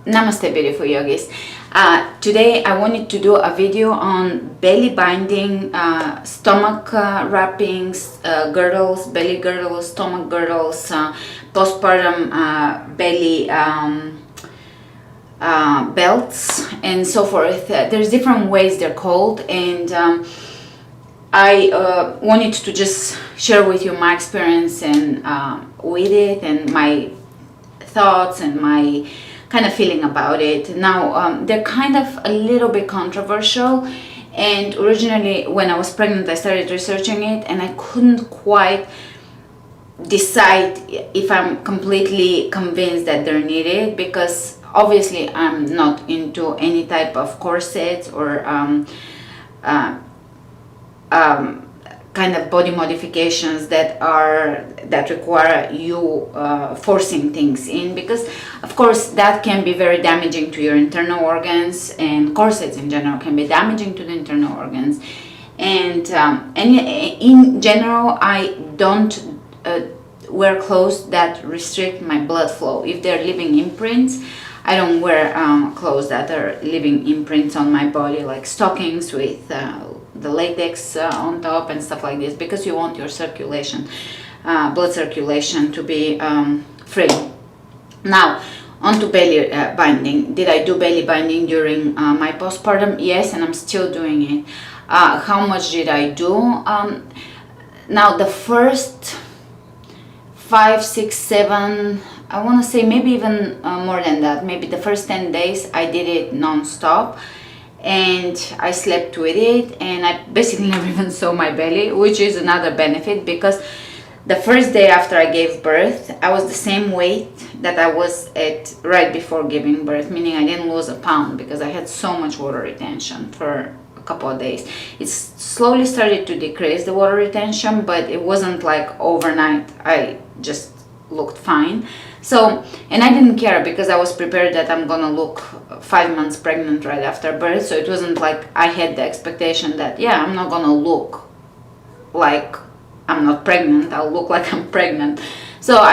Namaste, beautiful yogis. Today I wanted to do a video on belly binding, stomach wrappings, girdles, belly girdles, stomach girdles, postpartum belly belts, and so forth. There's different ways they're called, and I wanted to just share with you my experience and with it, and my thoughts and my kind of feeling about it. Now, they're kind of a little bit controversial, and originally when I was pregnant I started researching it and I couldn't quite decide if I'm completely convinced that they're needed, because obviously I'm not into any type of corsets or kind of body modifications that require you forcing things in, because of course that can be very damaging to your internal organs, and corsets in general can be damaging to the internal organs, and in general I don't wear clothes that restrict my blood flow. If they're leaving imprints, I don't wear clothes that are leaving imprints on my body, like stockings with the latex on top and stuff like this, because you want your circulation, blood circulation, to be free. Now, onto belly binding. Did I do belly binding during my postpartum? Yes, and I'm still doing it. How much did I do? Now, the first 5, 6, 7, I want to say maybe even more than that, maybe the first 10 days I did it non-stop, and I slept with it, and I basically never even saw my belly, which is another benefit, because the first day after I gave birth I was the same weight that I was at right before giving birth, meaning I didn't lose a pound because I had so much water retention for a couple of days. It slowly started to decrease, the water retention, but it wasn't like overnight. I just looked fine. So, and I didn't care because I was prepared that I'm gonna look 5 months pregnant right after birth. So it wasn't like I had the expectation that, yeah, I'm not gonna look like I'm not pregnant, I'll look like I'm pregnant. So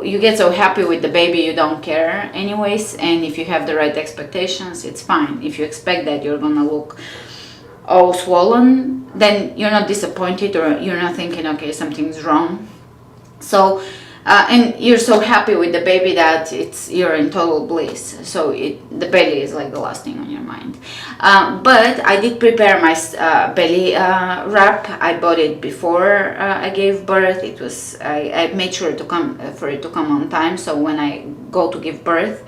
you get so happy with the baby, you don't care anyways, and if you have the right expectations, it's fine. If you expect that you're gonna look all swollen, then you're not disappointed, or you're not thinking, okay, something's wrong. So and you're so happy with the baby that you're in total bliss. So the belly is like the last thing on your mind. But I did prepare my belly wrap. I bought it before I gave birth. I made sure for it to come on time. So when I go to give birth,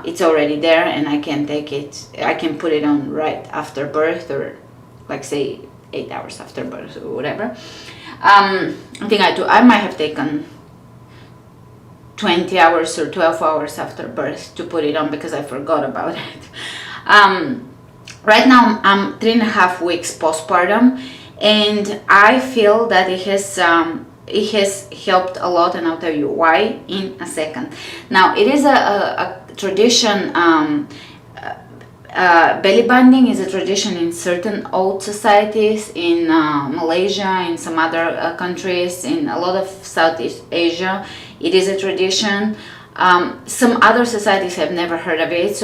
it's already there, and I can take it. I can put it on right after birth, or like say 8 hours after birth or whatever. I think I might have taken 20 hours or 12 hours after birth to put it on, because I forgot about it. Right now I'm 3.5 weeks postpartum, and I feel that it has helped a lot, and I'll tell you why in a second. Now, it is a tradition. Belly binding is a tradition in certain old societies, in Malaysia, in some other countries, in a lot of Southeast Asia. It is a tradition. Some other societies have never heard of it,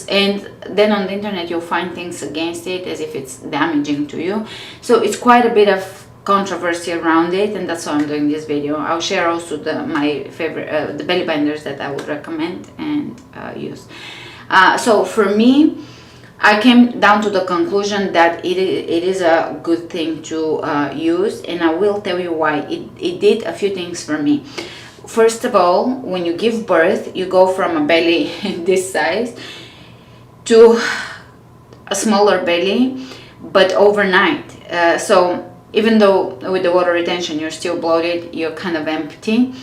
and then on the internet you'll find things against it as if it's damaging to you. So it's quite a bit of controversy around it, and that's why I'm doing this video. I'll share also my favorite the belly binders that I would recommend and use. So for me, I came down to the conclusion that it is a good thing to use, and I will tell you why. It did a few things for me. First of all, when you give birth, you go from a belly this size to a smaller belly, but overnight. So even though with the water retention you're still bloated, you're kind of empty.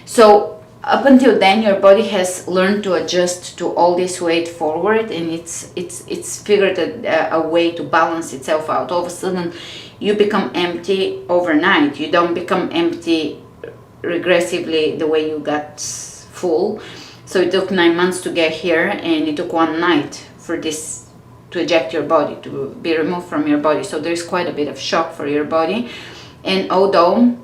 So up until then, your body has learned to adjust to all this weight forward, and it's figured a way to balance itself out. All of a sudden, you become empty overnight. You don't become empty regressively the way you got full. So it took 9 months to get here, and it took 1 night for this to eject your body, to be removed from your body. So there's quite a bit of shock for your body. And although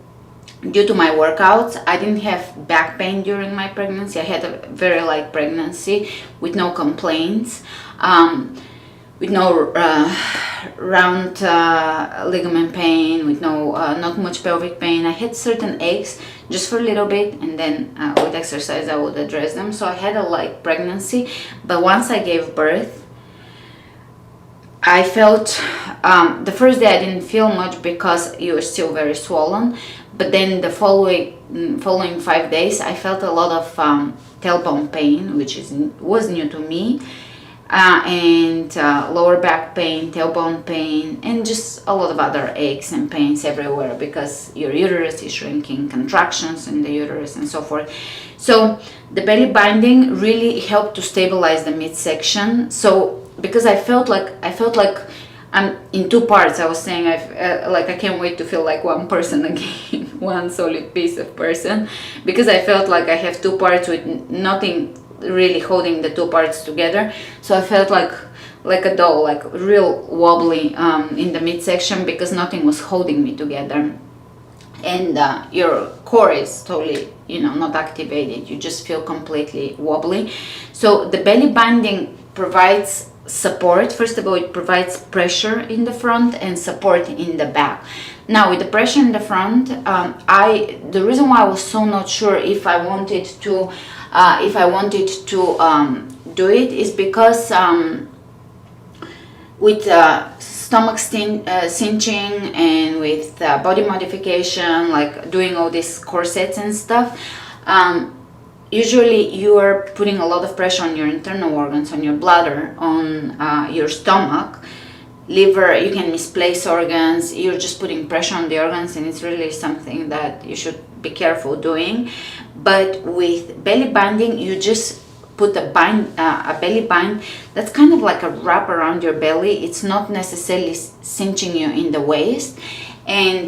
due to my workouts, I didn't have back pain during my pregnancy. I had a very light pregnancy with no complaints, with no round ligament pain, with no not much pelvic pain. I had certain aches just for a little bit, and then with exercise I would address them. So I had a light pregnancy, but once I gave birth, I felt the first day I didn't feel much because you were still very swollen, but then the following 5 days I felt a lot of tailbone pain, which was new to me, and lower back pain, tailbone pain, and just a lot of other aches and pains everywhere because your uterus is shrinking, contractions in the uterus and so forth. So the belly binding really helped to stabilize the midsection. So because I felt like I'm in two parts. I was saying I can't wait to feel like one person again, one solid piece of person, because I felt like I have two parts with nothing really holding the two parts together. So I felt like a doll, like real wobbly in the midsection because nothing was holding me together. And your core is totally, not activated. You just feel completely wobbly. So the belly binding provides support. First of all, it provides pressure in the front and support in the back. Now with the pressure in the front, the reason why I was so not sure if I wanted to do it is because with stomach cinching and with body modification, like doing all these corsets and stuff, usually you are putting a lot of pressure on your internal organs, on your bladder, on your stomach, liver. You can misplace organs. You're just putting pressure on the organs, and it's really something that you should be careful doing. But with belly binding, you just put a belly bind that's kind of like a wrap around your belly. It's not necessarily cinching you in the waist, and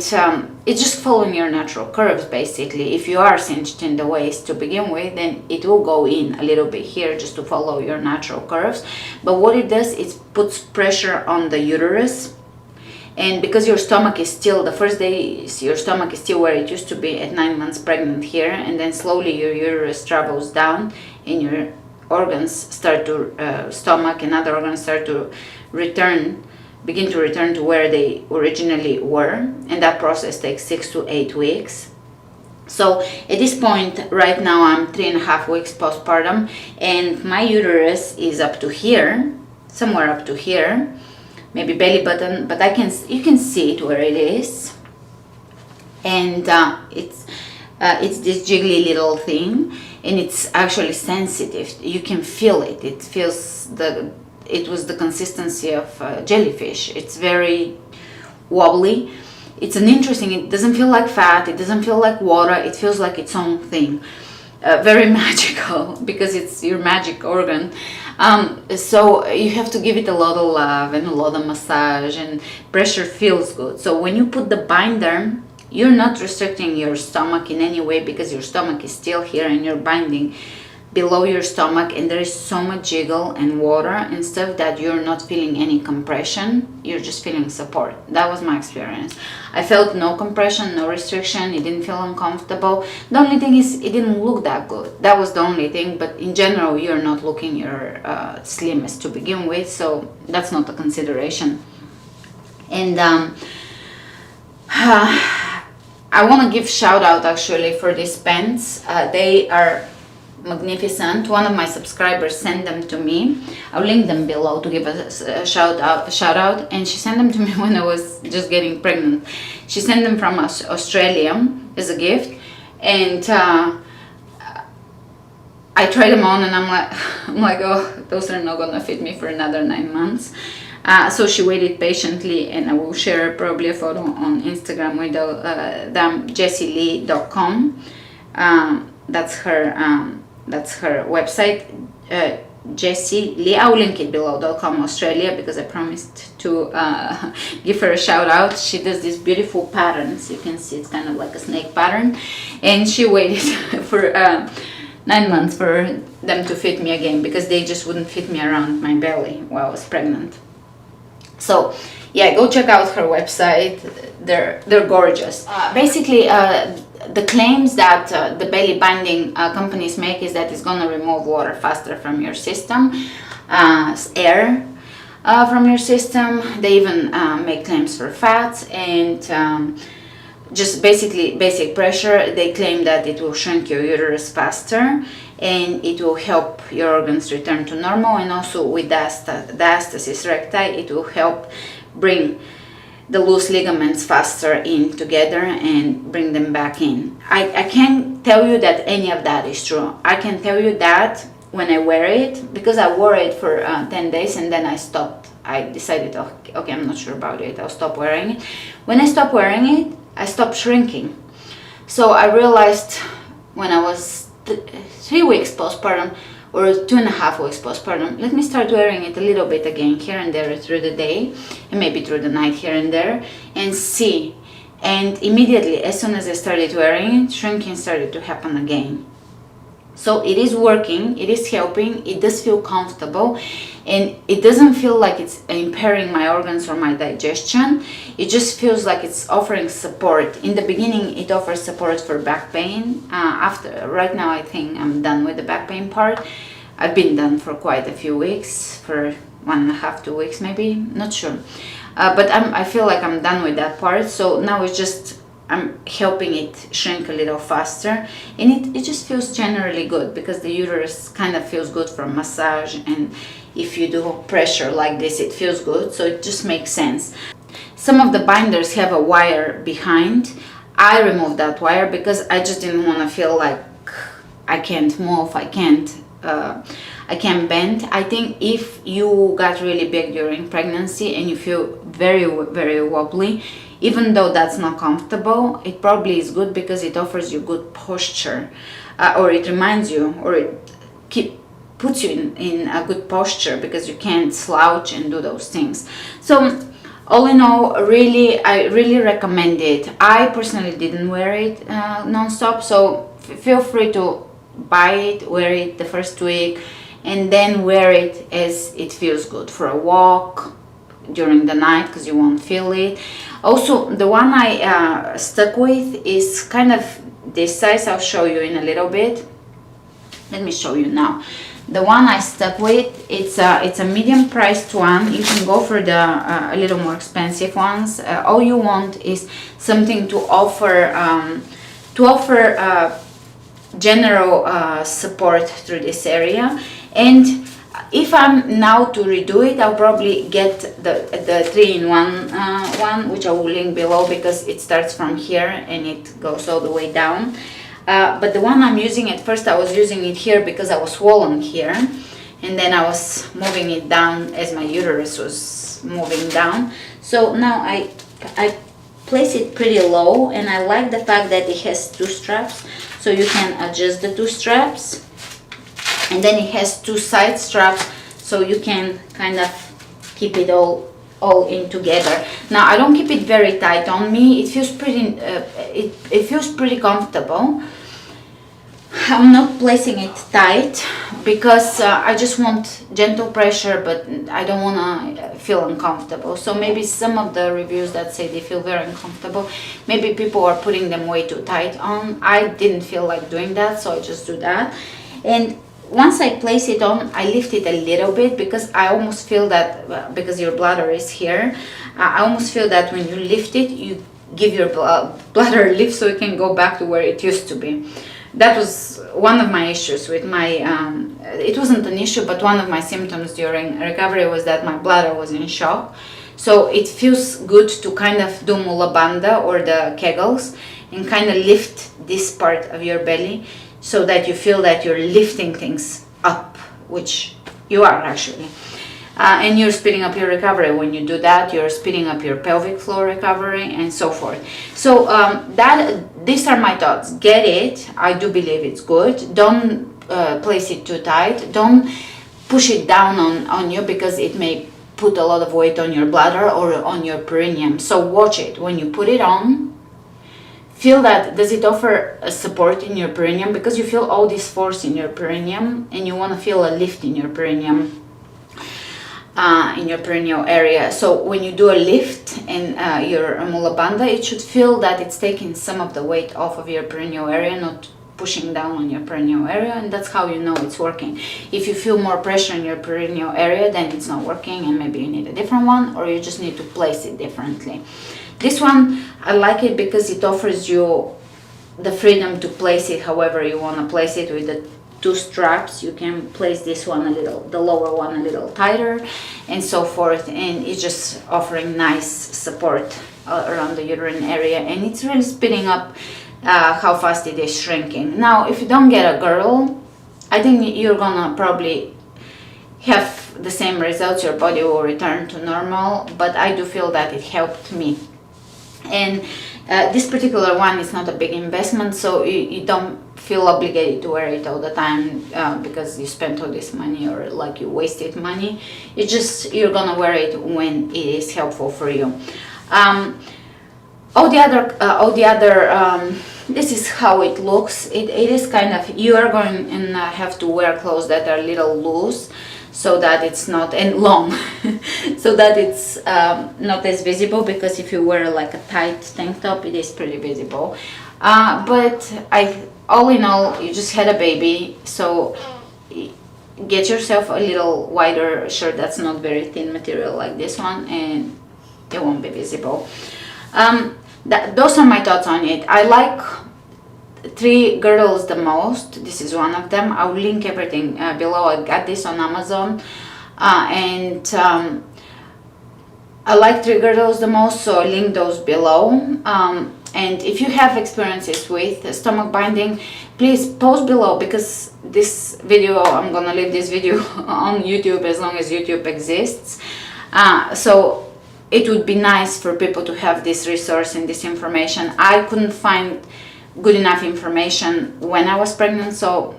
it's just following your natural curves basically. If you are cinched in the waist to begin with, then it will go in a little bit here just to follow your natural curves. But what it does is puts pressure on the uterus, and because your stomach is still, the first day your stomach is still where it used to be at 9 months pregnant here, and then slowly your uterus travels down and your organs start to stomach and other organs start to begin to return to where they originally were, and that process takes 6 to 8 weeks. So at this point right now I'm 3.5 weeks postpartum, and my uterus is up to here, somewhere up to here, maybe belly button, but you can see it where it is, and it's this jiggly little thing, and it's actually sensitive. You can feel it. It was the consistency of jellyfish. It's very wobbly. It's it doesn't feel like fat, it doesn't feel like water, it feels like its own thing. Very magical, because it's your magic organ. So you have to give it a lot of love and a lot of massage, and pressure feels good. So when you put the binder, you're not restricting your stomach in any way, because your stomach is still here and you're binding below your stomach, and there is so much jiggle and water and stuff that you're not feeling any compression, you're just feeling support. That was my experience. I felt no compression, no restriction, it didn't feel uncomfortable. The only thing is it didn't look that good. That was the only thing, but in general you're not looking your slimmest to begin with, so that's not a consideration. And I want to give shout out actually for these pants. They are magnificent. One of my subscribers sent them to me. I'll link them below to give a shout out, and she sent them to me when I was just getting pregnant. She sent them from Australia as a gift, and I tried them on, and I'm like, oh, those are not gonna fit me for another 9 months. So she waited patiently, and I will share probably a photo on Instagram with them. jessielee.com. That's her website, Jessie Lee. I will link it below. .com Australia, because I promised to give her a shout out. She does these beautiful patterns. You can see it's kind of like a snake pattern, and she waited for 9 months for them to fit me again, because they just wouldn't fit me around my belly while I was pregnant. So yeah, go check out her website. They're gorgeous. Basically, the claims that the belly binding companies make is that it's going to remove water faster from your system, air from your system. They even make claims for fats and just basically basic pressure. They claim that it will shrink your uterus faster and it will help your organs return to normal, and also with diastasis recti it will help bring the loose ligaments faster in together and bring them back in. I can't tell you that any of that is true. I can tell you that when I wear it, because I wore it for 10 days and then I stopped. I decided, okay, I'm not sure about it, I'll stop wearing it. When I stopped wearing it, I stopped shrinking. So I realized when I was 3 weeks postpartum, or 2.5 weeks postpartum, let me start wearing it a little bit again, here and there through the day, and maybe through the night here and there, and see. And immediately, as soon as I started wearing it, shrinking started to happen again. So it is working, it is helping, it does feel comfortable, and it doesn't feel like it's impairing my organs or my digestion. It just feels like it's offering support. In the beginning, it offers support for back pain. Right now, I think I'm done with the back pain part. I've been done for quite a few weeks, for 1.5, 2 weeks maybe, not sure. But I feel like I'm done with that part. So now it's just, I'm helping it shrink a little faster, and it just feels generally good because the uterus kind of feels good from massage, and if you do pressure like this it feels good, so it just makes sense. Some of the binders have a wire behind. I removed that wire because I just didn't want to feel like I can't move, I can't bend. I think if you got really big during pregnancy and you feel very, very wobbly, even though that's not comfortable, it probably is good because it offers you good posture, or it reminds you, or it puts you in a good posture because you can't slouch and do those things. So all in all, I really recommend it. I personally didn't wear it non-stop, so feel free to buy it, wear it the first week, and then wear it as it feels good for a walk during the night because you won't feel it. Also, the one I stuck with is kind of this size. I'll show you in a little bit. Let me show you now. The one I stuck with, it's a medium priced one. You can go for the a little more expensive ones. All you want is something to offer general support through this area. And if I'm now to redo it, I'll probably get the 3-in-1 one, which I will link below because it starts from here and it goes all the way down. But the one I'm using, at first I was using it here because I was swollen here, and then I was moving it down as my uterus was moving down. So now I place it pretty low, and I like the fact that it has 2 straps, so you can adjust the 2 straps. And then it has 2 side straps, so you can kind of keep it all in together. Now I don't keep it very tight on me. It feels pretty. It feels pretty comfortable. I'm not placing it tight because I just want gentle pressure, but I don't want to feel uncomfortable. So maybe some of the reviews that say they feel very uncomfortable, maybe people are putting them way too tight on. I didn't feel like doing that, so I just do that. And once I place it on, I lift it a little bit because I almost feel that, because your bladder is here, I almost feel that when you lift it, you give your bladder a lift so it can go back to where it used to be. That was one of my issues with my, it wasn't an issue, but one of my symptoms during recovery was that my bladder was in shock. So it feels good to kind of do mula bandha or the kegels and kind of lift this part of your belly, so that you feel that you're lifting things up, which you are actually. And you're speeding up your recovery. When you do that, you're speeding up your pelvic floor recovery and so forth. So these are my thoughts. Get it. I do believe it's good. Don't place it too tight. Don't push it down on you because it may put a lot of weight on your bladder or on your perineum. So watch it. When you put it on, feel that, does it offer a support in your perineum? Because you feel all this force in your perineum and you want to feel a lift in your perineum. in your perineal area. So when you do a lift in your mula bandha, it should feel that it's taking some of the weight off of your perineal area, not pushing down on your perineal area, and that's how you know it's working. If you feel more pressure in your perineal area, then it's not working and maybe you need a different one, or you just need to place it differently. This one, I like it because it offers you the freedom to place it however you want to place it. With the two straps, you can place this one a little, the lower one a little tighter, and so forth, and it's just offering nice support around the uterine area, and it's really speeding up how fast it is shrinking. Now, if you don't get a girdle, I think you're gonna probably have the same results. Your body will return to normal, but I do feel that it helped me. And this particular one is not a big investment, so you don't feel obligated to wear it all the time because you spent all this money or like you wasted money. It's just you're gonna wear it when it is helpful for you. All the other this is how it looks. It is kind of, you are going and have to wear clothes that are a little loose, so that it's not, and long, so that it's not as visible, because if you wear like a tight tank top, it is pretty visible. But all in all, you just had a baby, so get yourself a little wider shirt that's not very thin material like this one, and it won't be visible. Those are my thoughts on it. I like 3 girdles the most. This is one of them. I'll link everything below. I got this on Amazon, and I like 3 girdles the most, so I'll link those below. And if you have experiences with stomach binding, please post below, because this video, I'm gonna leave this video on YouTube as long as YouTube exists. So it would be nice for people to have this resource and this information. I couldn't find good enough information when I was pregnant, so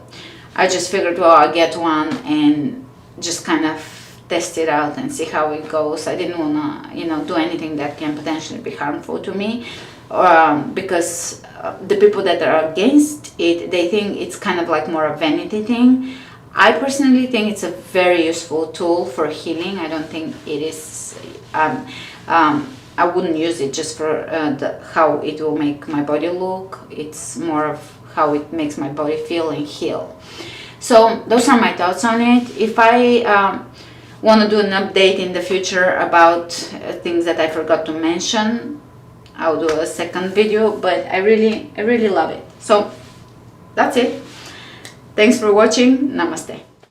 I just figured, well, I'll get one and just kind of test it out and see how it goes. I didn't want to, do anything that can potentially be harmful to me, because the people that are against it, they think it's kind of like more a vanity thing. I personally think it's a very useful tool for healing. I don't think it is, I wouldn't use it just for how it will make my body look. It's more of how it makes my body feel and heal. So those are my thoughts on it. If I want to do an update in the future about things that I forgot to mention, I'll do a second video, but I really love it. So that's it. Thanks for watching. Namaste.